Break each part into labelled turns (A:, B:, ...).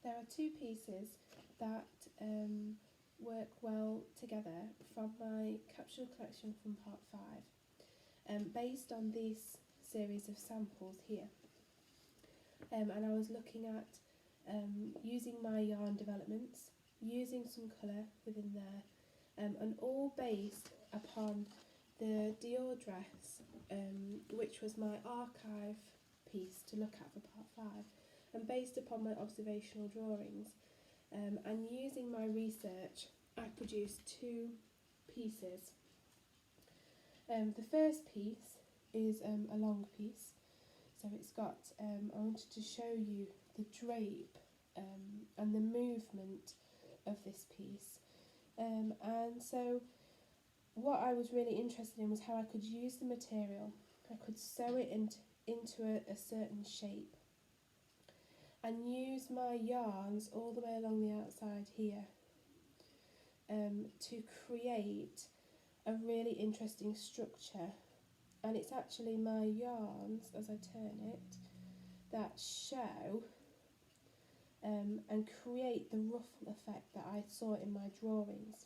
A: there are two pieces that work well together from my capsule collection from part 5, based on this series of samples here. And I was looking at using my yarn developments, using some colour within there, and all based upon the Dior dress, which was my archive piece to look at for part 5, and based upon my observational drawings, and using my research, I produced two pieces. The first piece is a long piece, so it's got, I wanted to show you the drape and the movement of this piece, and so what I was really interested in was how I could use the material. I could sew it into a certain shape and use my yarns all the way along the outside here to create a really interesting structure. And it's actually my yarns, as I turn it, that show and create the ruffle effect that I saw in my drawings.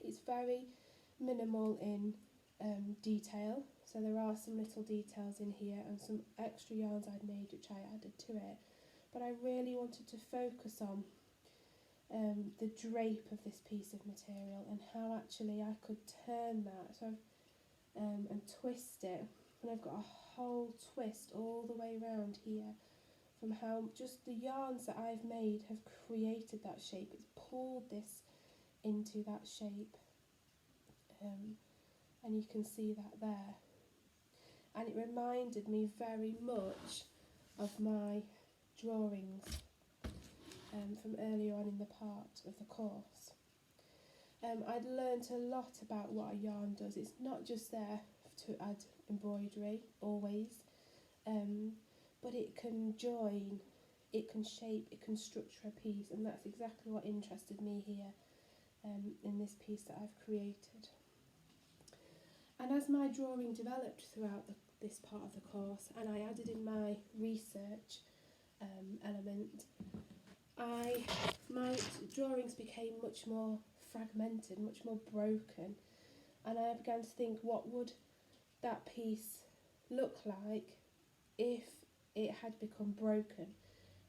A: It's very minimal in detail, so there are some little details in here and some extra yarns I'd made which I added to it, but I really wanted to focus on the drape of this piece of material and how actually I could turn that and twist it, and I've got a whole twist all the way around here from how just the yarns that I've made have created that shape. It's pulled this into that shape, and you can see that there, and it reminded me very much of my drawings from earlier on in the part of the course. I'd learnt a lot about what a yarn does. It's not just there to add embroidery always, but it can join, it can shape, it can structure a piece, and that's exactly what interested me here in this piece that I've created. And as my drawing developed throughout this part of the course, and I added in my research element, my drawings became much more fragmented, much more broken, and I began to think, what would that piece look like if it had become broken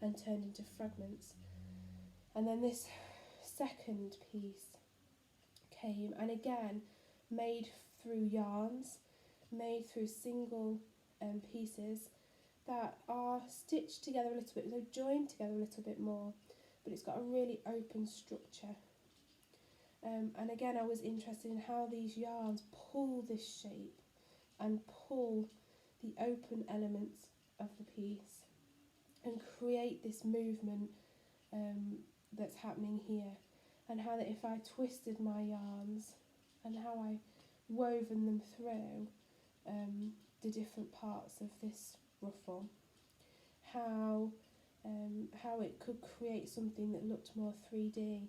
A: and turned into fragments? And then this second piece came, and again made through yarns, made through single pieces that are stitched together a little bit, so joined together a little bit more, but it's got a really open structure. And again, I was interested in how these yarns pull this shape and pull the open elements of the piece and create this movement that's happening here, and how that if I twisted my yarns and how I woven them through the different parts of this ruffle, how it could create something that looked more 3D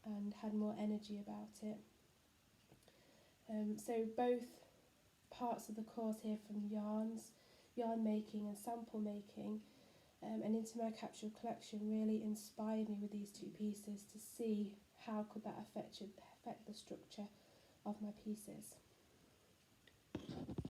A: and had more energy about it. So both parts of the course here, from yarn making and sample making, and into my capsule collection, really inspired me with these two pieces to see how could that affect the structure of my pieces.